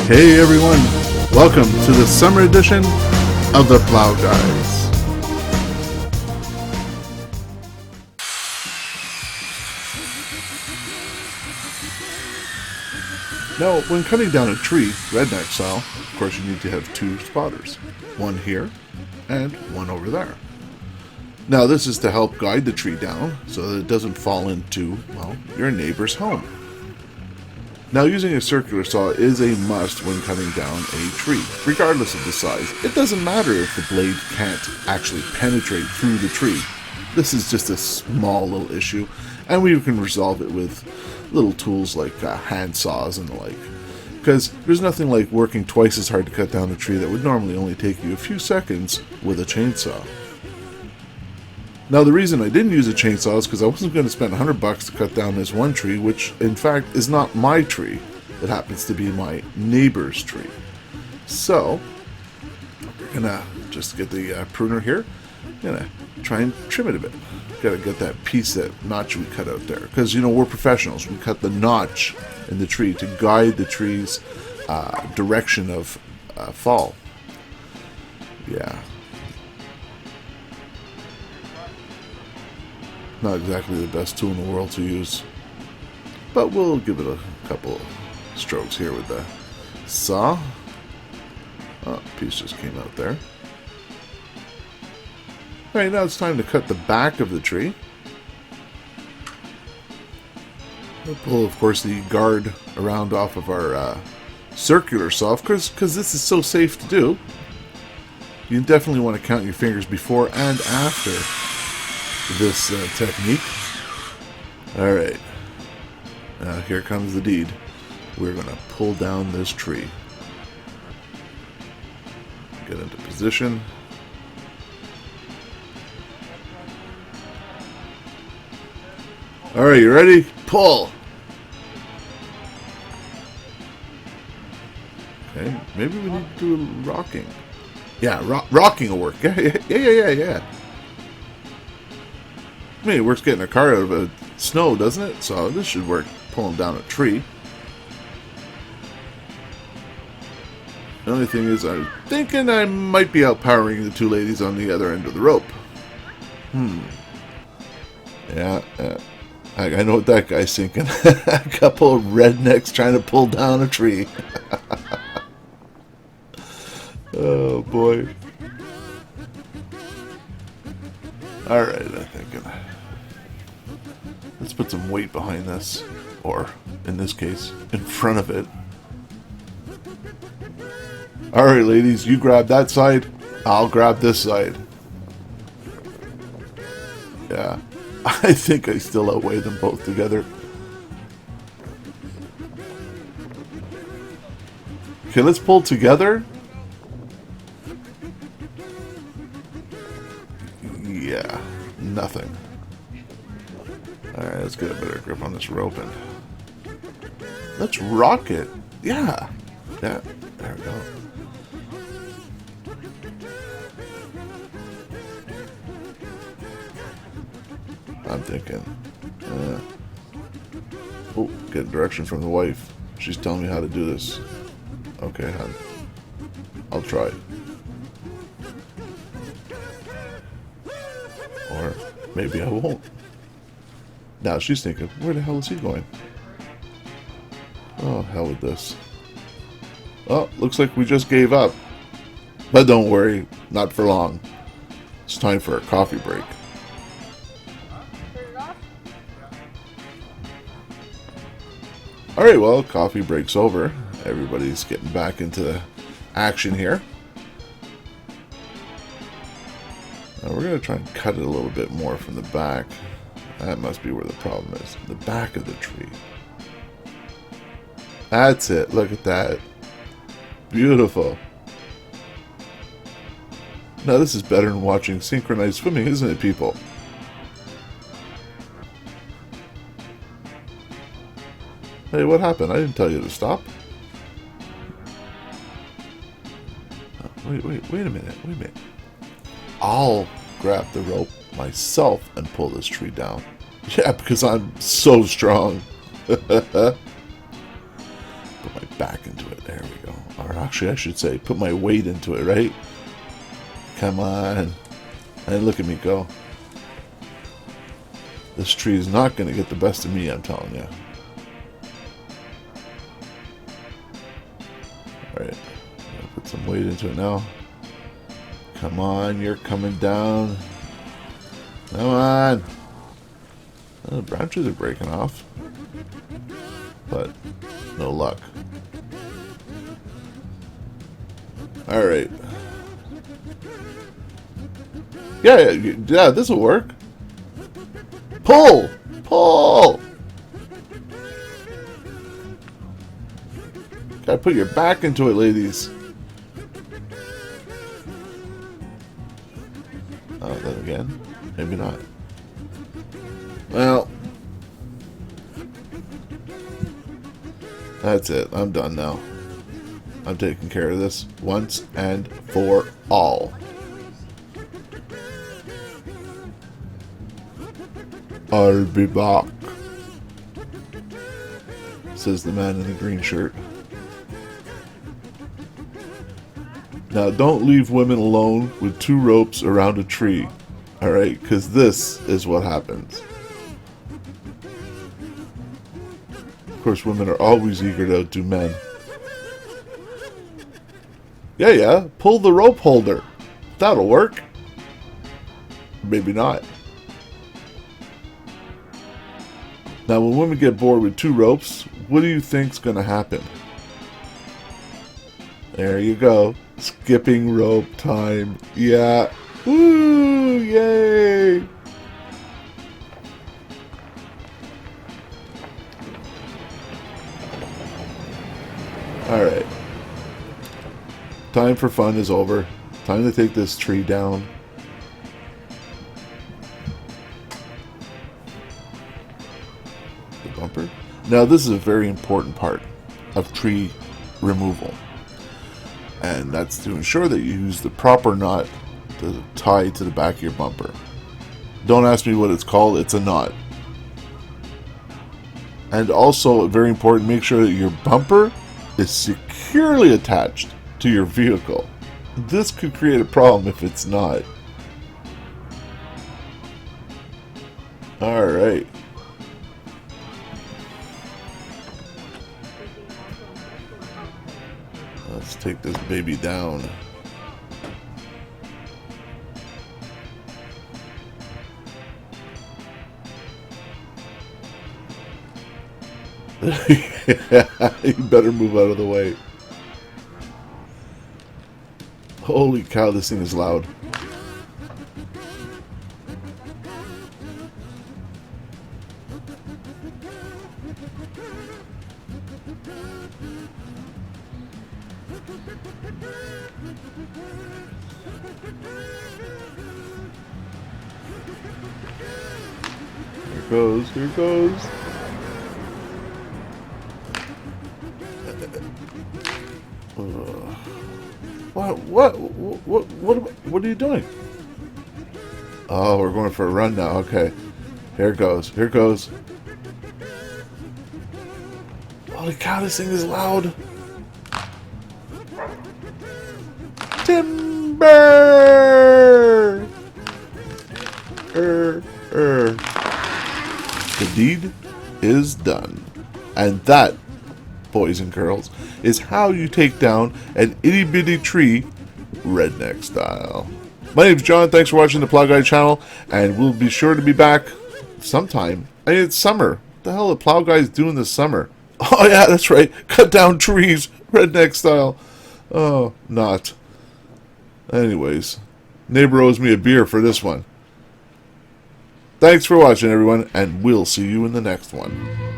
Hey everyone, welcome to the summer edition of the Plow Guys. Now, when cutting down a tree, redneck style, of course you need to have two spotters. One here, and one over there. Now this is to help guide the tree down so that it doesn't fall into, well, your neighbor's home. Now, using a circular saw is a must when cutting down a tree, regardless of the size. It doesn't matter if the blade can't actually penetrate through the tree. This is just a small little issue, and we can resolve it with little tools like hand saws and the like. Because there's nothing like working twice as hard to cut down a tree that would normally only take you a few seconds with a chainsaw. Now, the reason I didn't use a chainsaw is because I wasn't going to spend $100 to cut down this one tree, which in fact is not my tree. It happens to be my neighbor's tree. So, we're going to just get the pruner here. I'm going to try and trim it a bit. Got to get that piece, that notch we cut out there. Because, you know, we're professionals. We cut the notch in the tree to guide the tree's direction of fall. Yeah. Not exactly the best tool in the world to use, but we'll give it a couple strokes here with the saw. Oh, piece just came out there. Alright, now it's time to cut the back of the tree. We'll pull, of course, the guard around off of our circular saw, because this is so safe to do. You definitely want to count your fingers before and after this technique. Alright, now here comes the deed. We're going to pull down this tree. Get into position. Alright, you ready? Pull! Okay, maybe we need to do a rocking. Yeah, rocking will work. Yeah. I mean, it works getting a car out of a snow, doesn't it? So this should work pulling down a tree. The only thing is, I'm thinking I might be outpowering the two ladies on the other end of the rope. Yeah. I know what that guy's thinking. A couple of rednecks trying to pull down a tree. Oh, boy. Alright, I'm thinking. Let's put some weight behind this. Or, in this case, in front of it. Alright, ladies, you grab that side. I'll grab this side. Yeah. I think I still outweigh them both together. Okay, let's pull together. Yeah, nothing. Alright, let's get a better grip on this rope and let's rock it. Yeah, there we go. I'm thinking, get direction from the wife. She's telling me how to do this. Okay, hon. I'll try. Or maybe I won't. Now she's thinking, where the hell is he going? Oh, hell with this. Oh, looks like we just gave up. But don't worry, not for long. It's time for a coffee break. Alright, well, coffee break's over. Everybody's getting back into action here. Now we're going to try and cut it a little bit more from the back. That must be where the problem is. The back of the tree. That's it. Look at that. Beautiful. Now this is better than watching synchronized swimming, isn't it, people? Hey, what happened? I didn't tell you to stop. Wait a minute. I'll grab the rope myself and pull this tree down. Yeah, because I'm so strong. Put my back into it. There we go. Or actually, I should say, put my weight into it, right? Come on. And look at me go. This tree is not going to get the best of me, I'm telling you. Alright. Put some weight into it now. Come on, you're coming down. Come on. The branches are breaking off. But no luck. Alright. Yeah, this will work. Pull! Pull! Gotta put your back into it, ladies. Oh, then again. Maybe not. Well. That's it. I'm done now. I'm taking care of this once and for all. I'll be back, says the man in the green shirt. Now, don't leave women alone with 2 ropes around a tree, alright? Because this is what happens. Of course, women are always eager to outdo men. Yeah, pull the rope holder. That'll work. Maybe not. Now, when women get bored with 2 ropes, what do you think's going to happen? There you go. Skipping rope time. Yeah. Woo! Yay! Alright. Time for fun is over. Time to take this tree down. The bumper. Now, this is a very important part of tree removal. And that's to ensure that you use the proper knot to tie to the back of your bumper. Don't ask me what it's called, it's a knot. And also, very important, make sure that your bumper is securely attached to your vehicle. This could create a problem if it's not. Alright. Let's take this baby down. You better move out of the way. Holy cow, this thing is loud. Here it goes. What are you doing? Oh, we're going for a run now. Okay. Here it goes. Here it goes. Holy cow, this thing is loud. Timber! The deed is done. And that, boys and girls, is how you take down an itty bitty tree redneck style. My name's John, thanks for watching the Plow Guy channel, and we'll be sure to be back sometime. I mean, it's summer. What the hell are Plow Guys doing this summer? Oh yeah, that's right, cut down trees, redneck style. Oh, not. Anyways, neighbor owes me a beer for this one. Thanks for watching, everyone, and we'll see you in the next one.